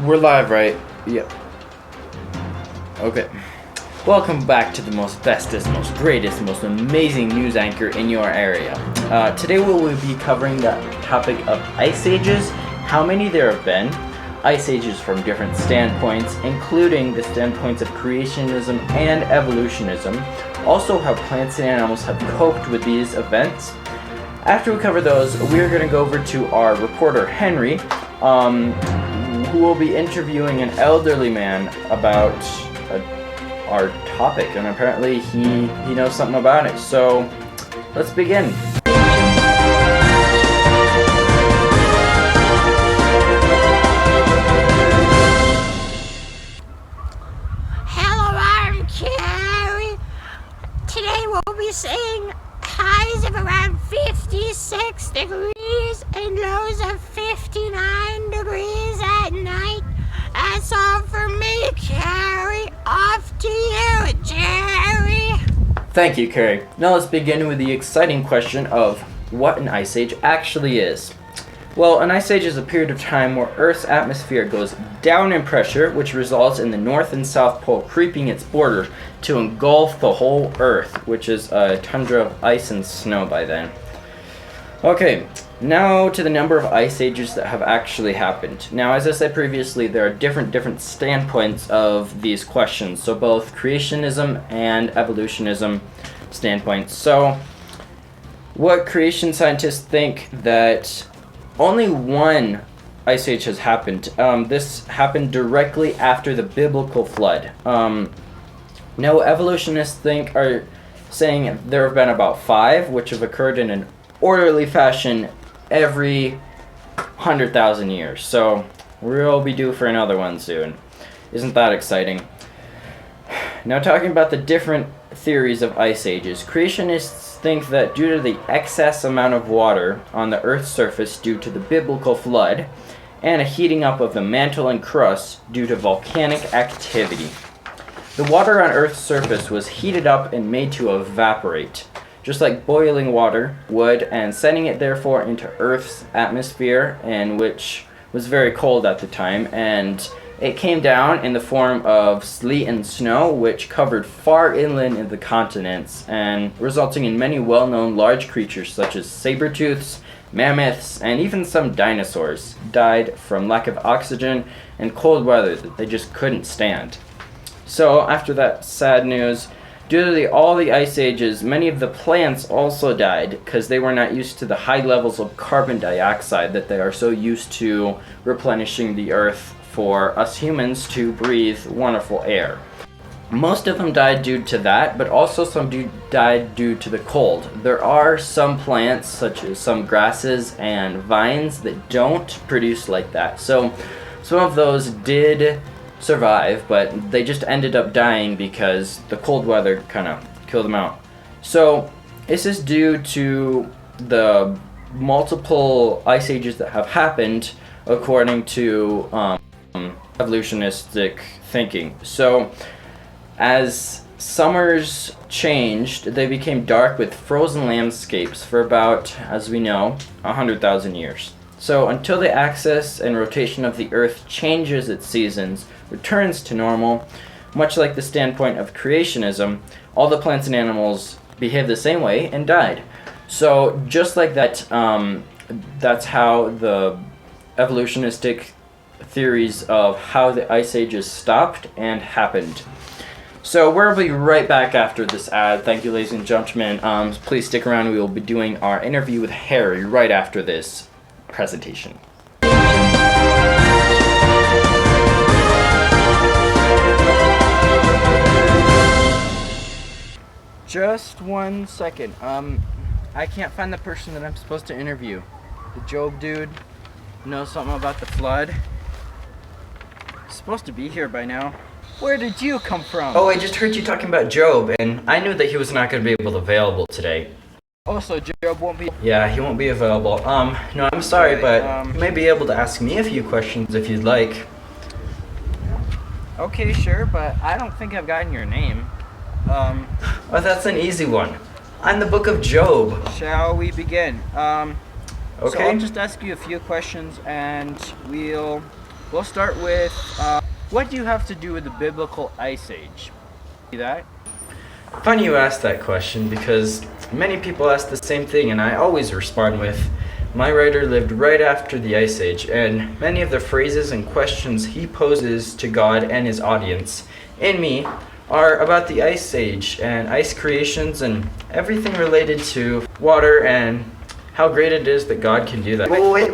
We're live, right? Yep. Okay. Welcome back to the most bestest, most greatest, most amazing news anchor in your area. Today we will be covering the topic of ice ages, how many there have been, ice ages from different standpoints, including the standpoints of creationism and evolutionism, also how plants and animals have coped with these events. After we cover those, we're going to go over to our reporter Henry, who will be interviewing an elderly man about our topic, and apparently he knows something about it. So let's begin. Hello, I'm Carrie. Today we'll be seeing highs of around 56 degrees and lows of 59 degrees at night. That's all for me, Carrie. Off to you, Jerry. Thank you, Carrie. Now let's begin with the exciting question of what an ice age actually is. Well, an ice age is a period of time where Earth's atmosphere goes down in pressure, which results in the North and South Pole creeping its border to engulf the whole Earth, which is a tundra of ice and snow by then. Okay, now to the number of ice ages that have actually happened. Now, as I said previously, there are different standpoints of these questions, so both creationism and evolutionism standpoints. So, what creation scientists think that only one ice age has happened. This happened directly after the biblical flood. Now, evolutionists are saying there have been about 5, which have occurred in an orderly fashion every 100,000 years. So we'll be due for another one soon. Isn't that exciting? Now, talking about the different theories of ice ages, creationists think that due to the excess amount of water on the Earth's surface due to the biblical flood, and a heating up of the mantle and crust due to volcanic activity, the water on Earth's surface was heated up and made to evaporate, just like boiling water would, and sending it therefore into Earth's atmosphere, and which was very cold at the time, and it came down in the form of sleet and snow, which covered far inland in the continents, and resulting in many well-known large creatures such as saber-tooths, mammoths, and even some dinosaurs died from lack of oxygen and cold weather that they just couldn't stand. So after that sad news, due to all the ice ages, many of the plants also died because they were not used to the high levels of carbon dioxide that they are so used to replenishing the earth for us humans to breathe wonderful air. Most of them died due to that, but also some died due to the cold. There are some plants, such as some grasses and vines, that don't produce like that. So some of those did survive, but they just ended up dying because the cold weather kind of killed them out. So this is due to the multiple ice ages that have happened according to evolutionistic thinking. So as summers changed, they became dark with frozen landscapes for about, as we know, 100,000 years. So until the axis and rotation of the Earth changes its seasons, returns to normal, much like the standpoint of creationism, all the plants and animals behaved the same way and died. So just like that, that's how the evolutionistic theories of how the ice ages stopped and happened. So we'll be right back after this ad. Thank you, ladies and gentlemen. Please stick around. We will be doing our interview with Harry right after this presentation. Just 1 second. I can't find the person that I'm supposed to interview. The Job dude knows something about the flood. He's supposed to be here by now. Where did you come from? Oh, I just heard you talking about Job, and I knew that he was not going to be available today. Oh, so Job won't be... Yeah, he won't be available. No, I'm sorry, but you may be able to ask me a few questions if you'd like. Okay, sure, but I don't think I've gotten your name. Well, that's an easy one. I'm the Book of Job. Shall we begin? Okay. So I'll just ask you a few questions and we'll We'll start with, what do you have to do with the biblical Ice Age? See that? Funny you asked that question because many people ask the same thing and I always respond with, my writer lived right after the Ice Age, and many of the phrases and questions he poses to God and his audience in me are about the Ice Age and ice creations and everything related to water and how great it is that God can do that. Wait.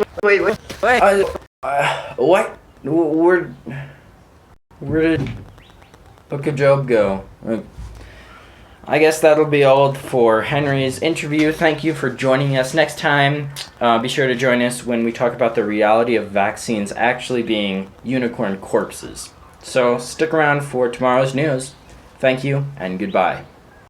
What? Where did Book of Job go? I guess that'll be all for Henry's interview. Thank you for joining us. Next time, be sure to join us when we talk about the reality of vaccines actually being unicorn corpses. So stick around for tomorrow's news. Thank you and goodbye.